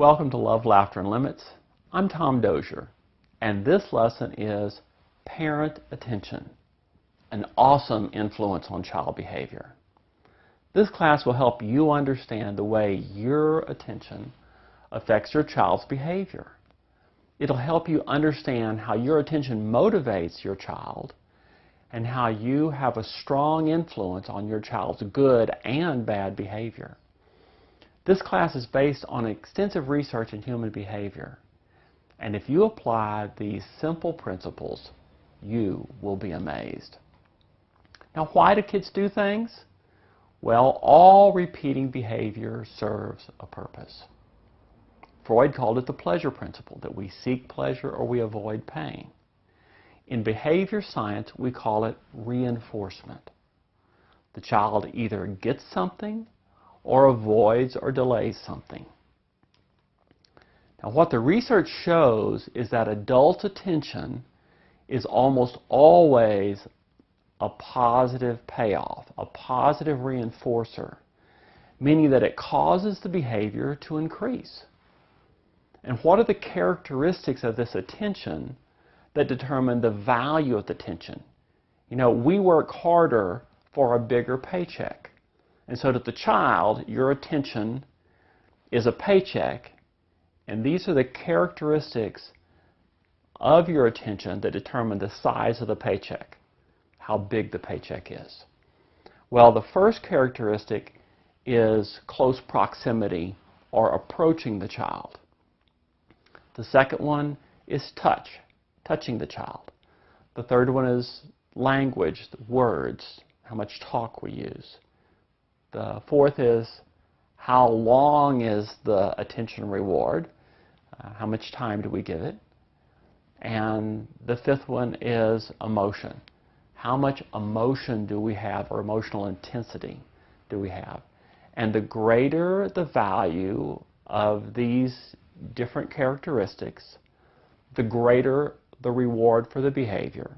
Welcome to Love, Laughter, and Limits. I'm Tom Dozier, and this lesson is Parent Attention, an awesome influence on child behavior. This class will help you understand the way your attention affects your child's behavior. It'll help you understand how your attention motivates your child and how you have a strong influence on your child's good and bad behavior. This class is based on extensive research in human behavior. And if you apply these simple principles, you will be amazed. Now, why do kids do things? Well, all repeating behavior serves a purpose. Freud called it the pleasure principle, that we seek pleasure or we avoid pain. In behavior science, we call it reinforcement. The child either gets something or avoids or delays something. Now, what the research shows is that adult attention is almost always a positive payoff, a positive reinforcer, meaning that it causes the behavior to increase. And what are the characteristics of this attention that determine the value of the attention? You know, we work harder for a bigger paycheck. And so to the child, your attention is a paycheck, and these are the characteristics of your attention that determine the size of the paycheck, how big the paycheck is. Well, the first characteristic is close proximity or approaching the child. The second one is touch, touching the child. The third one is language, words, how much talk we use. The fourth is how long is the attention reward, how much time do we give it. And the fifth one is emotion. How much emotion do we have, or emotional intensity do we have? And the greater the value of these different characteristics, the greater the reward for the behavior,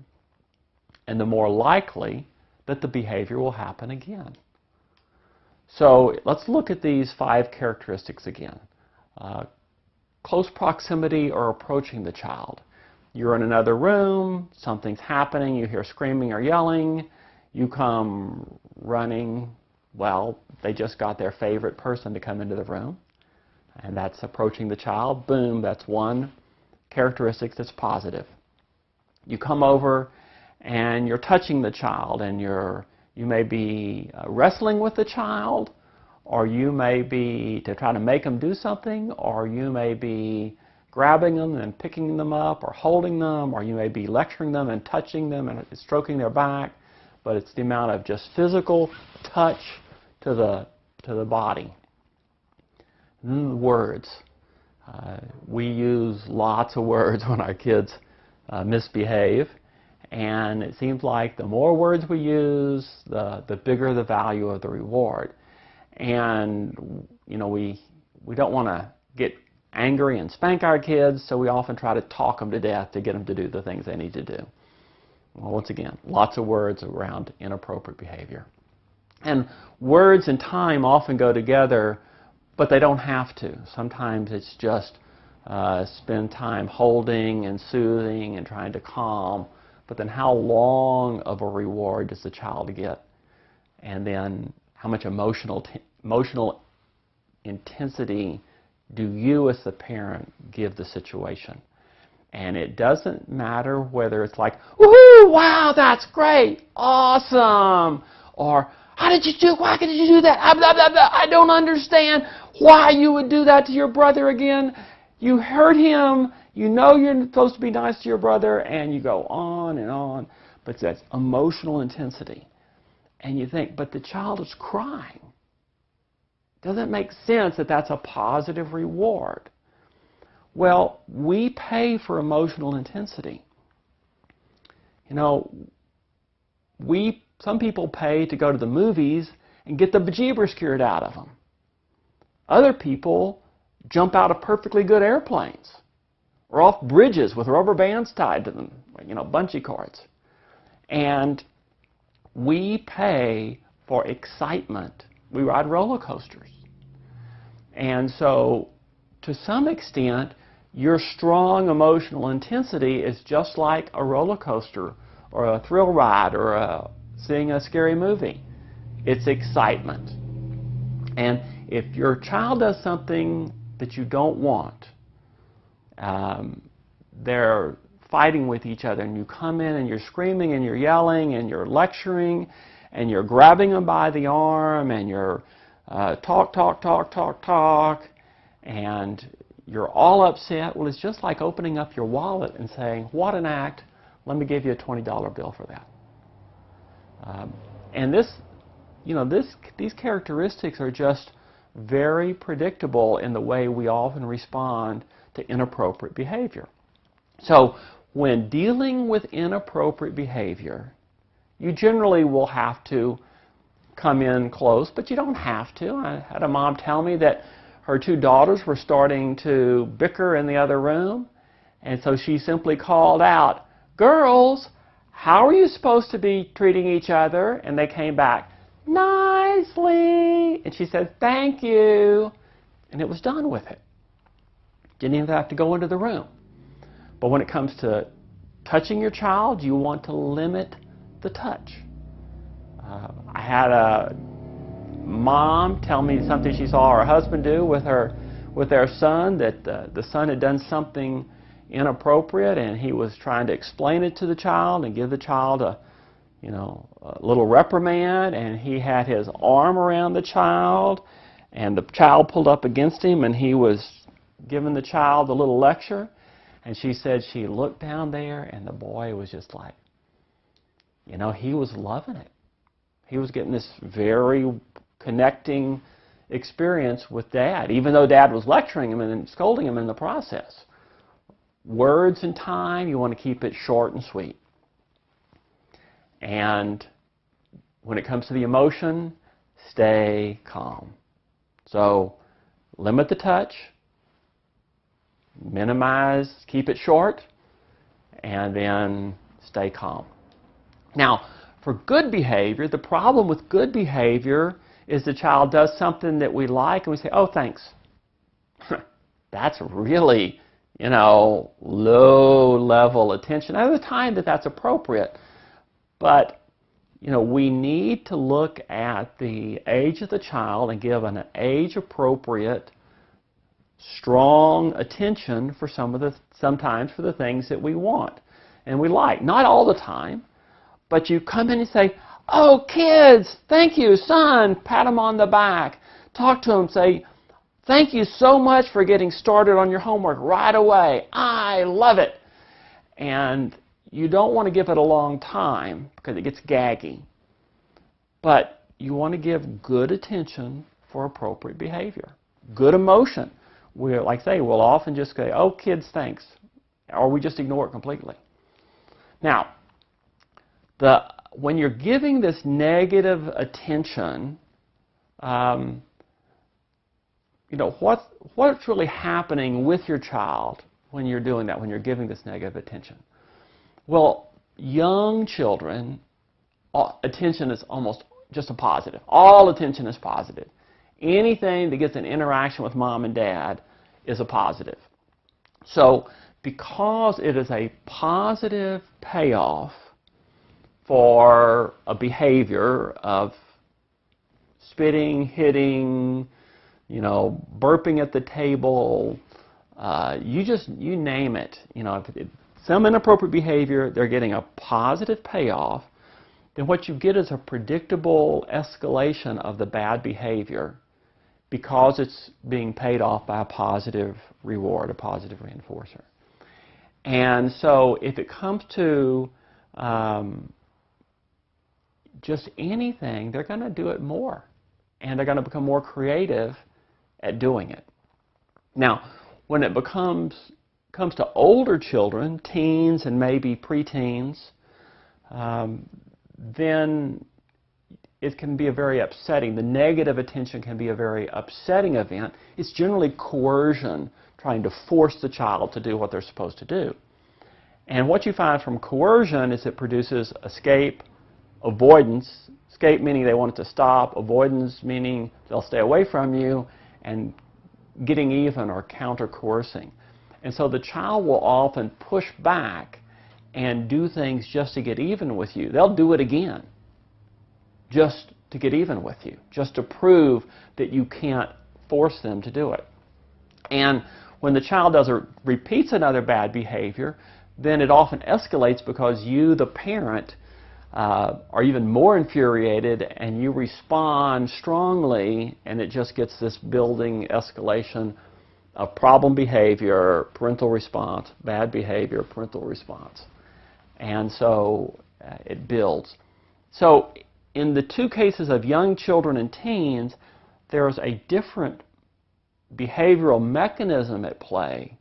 and the more likely that the behavior will happen again. So let's look at these 5 characteristics again. Close proximity or approaching the child. You're in another room, something's happening, you hear screaming or yelling, you come running. Well, they just got their favorite person to come into the room, and that's approaching the child. Boom, that's one characteristic that's positive. You come over and you're touching the child, and you may be wrestling with the child, or you may be to try to make them do something, or you may be grabbing them and picking them up, or holding them, or you may be lecturing them and touching them and stroking their back, but it's the amount of just physical touch to the body. And then the words. We use lots of words when our kids misbehave. And it seems like the more words we use, the bigger the value of the reward. And, you know, we don't want to get angry and spank our kids, so we often try to talk them to death to get them to do the things they need to do. Well, once again, lots of words around inappropriate behavior. And words and time often go together, but they don't have to. Sometimes it's just spend time holding and soothing and trying to calm. But then how long of a reward does the child get? And then how much emotional intensity do you as the parent give the situation? And it doesn't matter whether it's like, woohoo, wow, that's great, awesome, or why could you do that? I don't understand why you would do that to your brother again. You hurt him. You know you're supposed to be nice to your brother, and you go on and on. But that's emotional intensity. And you think, but the child is crying. Doesn't make sense that that's a positive reward. Well, we pay for emotional intensity. You know, some people pay to go to the movies and get the bejeebers scared out of them. Other people jump out of perfectly good airplanes, or off bridges with rubber bands tied to them, you know, bungee cords. And we pay for excitement. We ride roller coasters. And so to some extent, your strong emotional intensity is just like a roller coaster or a thrill ride or seeing a scary movie. It's excitement. And if your child does something that you don't want, they're fighting with each other, and you come in and you're screaming and you're yelling and you're lecturing and you're grabbing them by the arm and you're talk, and you're all upset, well, it's just like opening up your wallet and saying, what an act, let me give you a $20 bill for that. And these characteristics are just very predictable in the way we often respond to inappropriate behavior. So when dealing with inappropriate behavior, you generally will have to come in close, but you don't have to. I had a mom tell me that her two daughters were starting to bicker in the other room, and so she simply called out, "Girls, how are you supposed to be treating each other?" And they came back, "Nicely." And she said, "Thank you." And it was done with it. Didn't even have to go into the room. But when it comes to touching your child, you want to limit the touch. I had a mom tell me something she saw her husband do with their son, that the son had done something inappropriate, and he was trying to explain it to the child and give the child a little reprimand, and he had his arm around the child, and the child pulled up against him, and he was giving the child a little lecture. And she said she looked down there, and the boy was just like, he was loving it. He was getting this very connecting experience with Dad, even though Dad was lecturing him and scolding him in the process. Words and time, you want to keep it short and sweet. And when it comes to the emotion, stay calm. So limit the touch, minimize, keep it short, and then stay calm. Now, for good behavior, the problem with good behavior is the child does something that we like and we say, "Oh, thanks." That's really, low-level attention. At the time that's appropriate, but we need to look at the age of the child and give an age-appropriate, strong attention for sometimes for the things that we want and we like. Not all the time, but you come in and say, "Oh, kids, thank you, son," pat them on the back, talk to them, say, "Thank you so much for getting started on your homework right away. I love it." And you don't want to give it a long time because it gets gaggy. But you want to give good attention for appropriate behavior. Good emotion. We'll often just say, "Oh, kids, thanks," or we just ignore it completely. Now, when you're giving this negative attention, what's really happening with your child when you're doing that, when you're giving this negative attention? Well, young children, attention is almost just a positive. All attention is positive. Anything that gets an interaction with mom and dad is a positive. So because it is a positive payoff for a behavior of spitting, hitting, burping at the table, you name it. If some inappropriate behavior, they're getting a positive payoff, then what you get is a predictable escalation of the bad behavior because it's being paid off by a positive reward, a positive reinforcer. And so if it comes to just anything, they're going to do it more. And they're going to become more creative at doing it. Now, when it comes to older children, teens and maybe preteens, then it can be a very upsetting. The negative attention can be a very upsetting event. It's generally coercion, trying to force the child to do what they're supposed to do. And what you find from coercion is it produces escape, avoidance. Escape meaning they want it to stop, avoidance meaning they'll stay away from you, and getting even or counter-coercing. And so the child will often push back and do things just to get even with you. They'll do it again just to get even with you, just to prove that you can't force them to do it. And when the child repeats another bad behavior, then it often escalates because you, the parent, are even more infuriated, and you respond strongly, and it just gets this building escalation of problem behavior, parental response, bad behavior, parental response. And so it builds. So in the two cases of young children and teens, there's a different behavioral mechanism at play,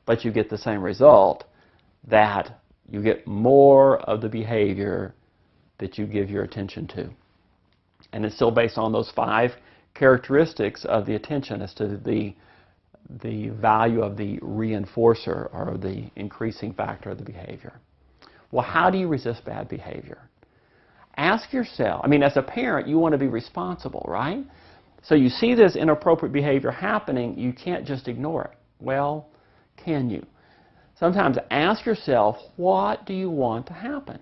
but you get the same result, that you get more of the behavior that you give your attention to. And it's still based on those 5 characteristics of the attention as to the value of the reinforcer, or the increasing factor of the behavior. Well, how do you resist bad behavior? Ask yourself, I mean, as a parent, you want to be responsible, right? So you see this inappropriate behavior happening, you can't just ignore it. Well, can you? Sometimes ask yourself, what do you want to happen?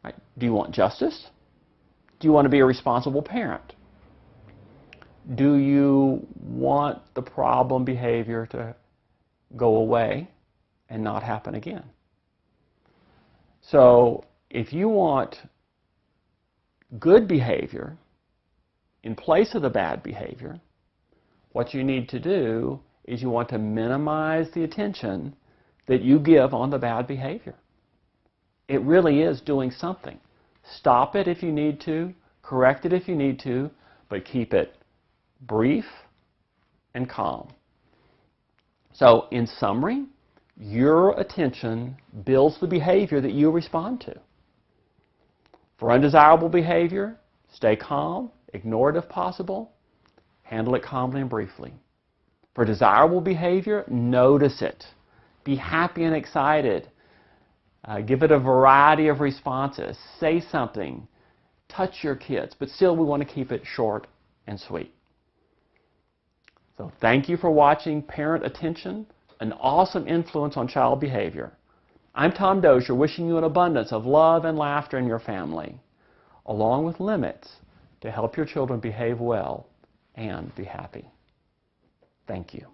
Right? Do you want justice? Do you want to be a responsible parent? Do you want the problem behavior to go away and not happen again? So if you want good behavior in place of the bad behavior, what you need to do is you want to minimize the attention that you give on the bad behavior. It really is doing something. Stop it if you need to, correct it if you need to, but keep it brief and calm. So in summary, your attention builds the behavior that you respond to. For undesirable behavior, stay calm, ignore it if possible, handle it calmly and briefly. For desirable behavior, notice it. Be happy and excited. Give it a variety of responses. Say something. Touch your kids. But still, we want to keep it short and sweet. So thank you for watching Parent Attention, an awesome influence on child behavior. I'm Tom Dozier, wishing you an abundance of love and laughter in your family, along with limits to help your children behave well and be happy. Thank you.